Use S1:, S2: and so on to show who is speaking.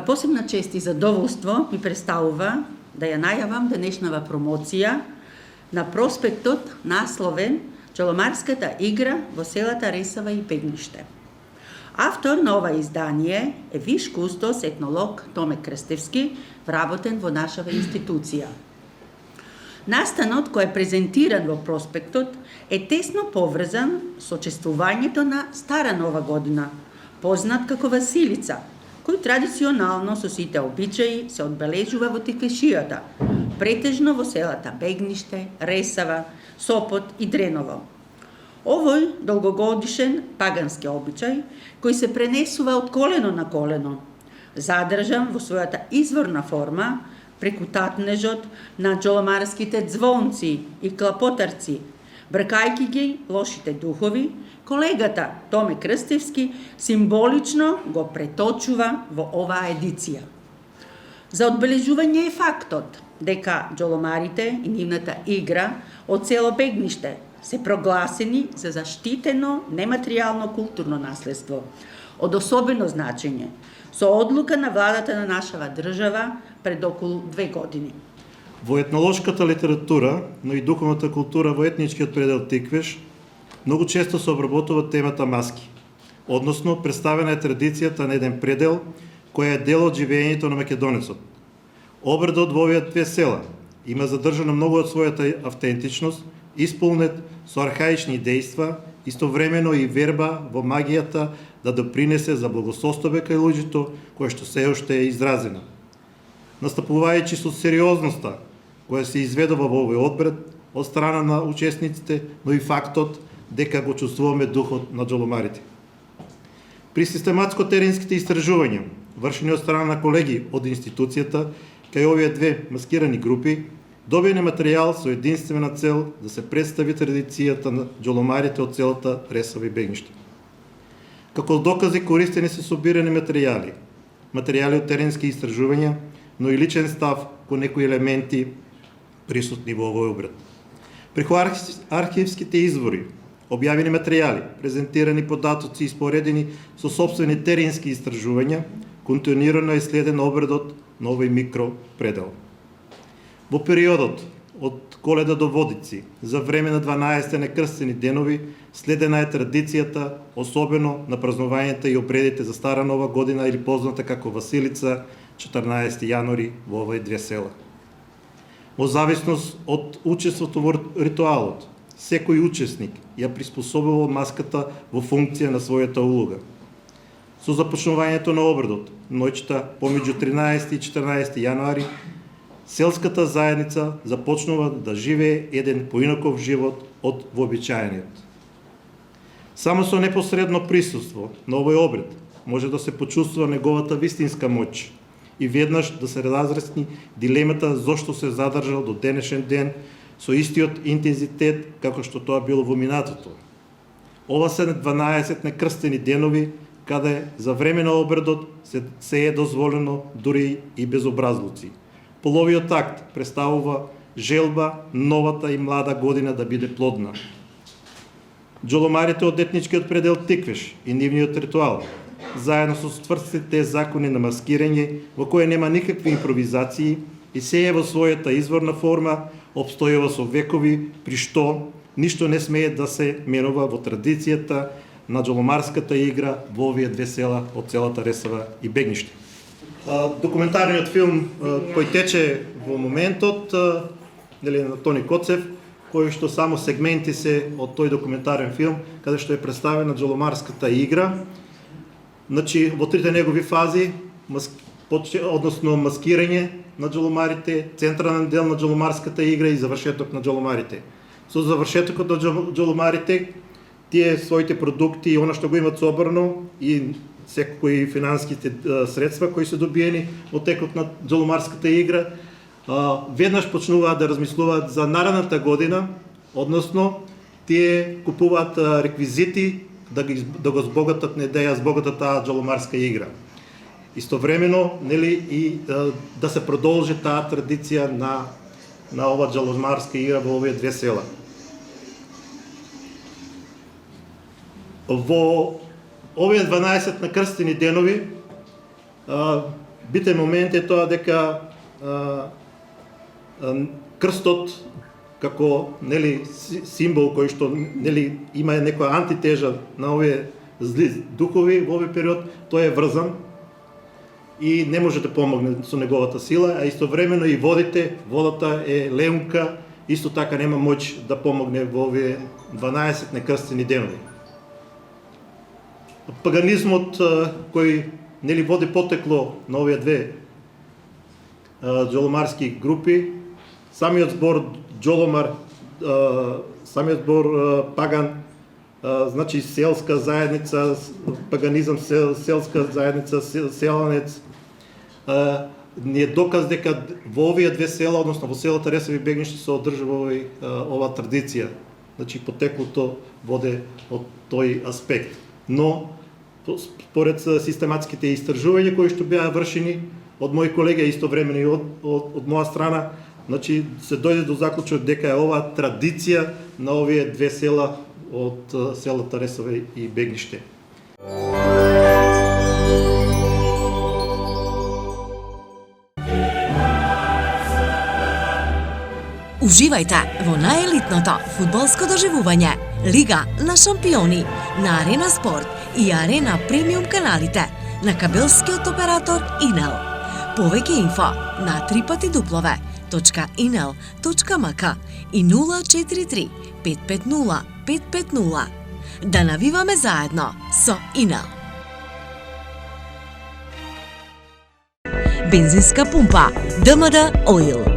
S1: Посебна чест и задоволство ми представува да ја најавам денешнава промоција на проспектот насловен Джоломарската игра во селата Ресава и Бегниште. Автор на ова издание е виш кустос етнолог Томе Крстевски, вработен во нашава институција. Настанот кој е презентиран во проспектот е тесно поврзан со чествувањето на Стара Нова година, познат како Василица, кој традиционално со сите обичаи се одбележува во Текешијата, претежно во селата Бегниште, Ресава, Сопот и Дреново. Овој долгогодишен пагански обичај, кој се пренесува од колено на колено, задржан во својата изворна форма преку татнежот на джоломарските звонци и клапотарци, бркајќи ги лошите духови, колегата Томе Крстевски символично го преточува во оваа едиција. За одбележување е фактот дека джоломарите и нивната игра од село Бегниште се прогласени за заштитено нематеријално културно наследство од особено значење, со одлука на владата на нашава држава пред околу 2 години.
S2: Во етнолошката литература, но и духовната култура во етничкиот предел Тиквеш, многу често се обработува темата маски, односно представена е традицијата на еден предел која е дел од живеењето на македонецот. Обредот во овие две села има задржано многу од својата автентичност, исполнет со архаични дејства, истовремено и верба во магијата да допринесе за благосостојбе кај луѓето, која што се уште е изразена. Настапувајќи со сериозноста која се изведува во овој одбред од страна на учесниците, но и фактот дека го чувствуваме духот на джоломарите. При систематско теренските истражувања, вршени од страна на колеги од институцијата, кај овие две маскирани групи, добиен е материјал со единствена цел да се представи традицијата на джоломарите од целата Ресава и Бегниште. Како докази користени се собирани материјали од теренски истражувања, но и личен став кон некои елементи присутни во овој обред. Преку архивските извори, објавени материјали, презентирани податоци и споредени со собствени теренски истражувања, континуирано е следен обредот на овој микропредел. Во периодот од Коледа до Водици, за време на 12 некрстени денови, следена е традицијата, особено на празнувањата и обредите за Стара Нова година или позната како Василица, 14 јануари во овие две села. Во зависност од учеството во ритуалот, секој учесник ја приспособува маската во функција на својата улога. Со започнувањето на обредот, ноќта помеѓу 13 и 14 јануари, селската заедница започнува да живее еден поинаков живот од вообичаениот. Само со непосредно присуство на овој обред може да се почувствува неговата вистинска моќ и веднаш да се разрасни дилемата зошто се задржал до денешен ден со истиот интензитет како што тоа било во минатото. Ова се 12 некрстени денови каде за време на обредот се е дозволено дури и безобразлуци. Половиот акт представува желба новата и млада година да биде плодна. Джоломарите од етничкиот предел Тиквеш и нивниот ритуал, заедно со стврстите закони на маскирање, во која нема никакви импровизации и се е во својата изворна форма, обстојува со векови, при што ништо не смее да се менува во традицијата на джоломарската игра во овие две села од целата Ресава и Бегниште. Документарниот филм кој тече во моментот на Тони Коцев, кој што само сегменти се од тој документарен филм, каде што е представена джоломарската игра. Значи, во трите негови фази, односно маскирање на джоломарите, централен дел на джоломарската игра и завршеток на джоломарите. Со завршетокот на джоломарите, тие своите продукти и она што го имат собрано и секои финанските средства кои се добиени од текот на джоломарската игра, веднаш почнуваат да размислуваат за наредната година, односно тие купуваат реквизити да го збогатат, да ја збогатат таа джоломарска игра. Истовремено, нели, и да се продолжи таа традиција на ова джоломарска игра во овие две села. Во овие 12 накрстени денови битен момент е тоа дека крстот како нели символ кој што нели има некоја антитежа на овие зли духови во овој период, тој е врзан и не може да помогне со неговата сила, а истовремено и водата е леунка, исто така нема моќ да помогне во овие 12 некрстени денови. Паганизмот кој нели води потекло на овие две џоломарски групи, самиот збор џоломар, самиот збор паган, значи селска заедница, паганизам, селска заедница, селанец, ни е доказ дека во овие две села, односно во селата Ресово и Бегниште се одржува ова традиција. Значи потеклото воде од тој аспект. Но според систематските истражувања кои што беа вршени од мои колеги, истовремено и од моја страна, значи се дојде до заклучок дека е ова традиција на овие две села од селата Ресово и Бегниште.
S3: Уживајте во наjelitното фудбалско доживување Лига на шампиони на Арена Спорт и Арена Премиум каналите на кабелскиот оператор Инел. Повеќе инфо на www.inel.mk и 043 550 550. Да навиваме заедно со Инел. Бензинска пумпа ДМД Оил.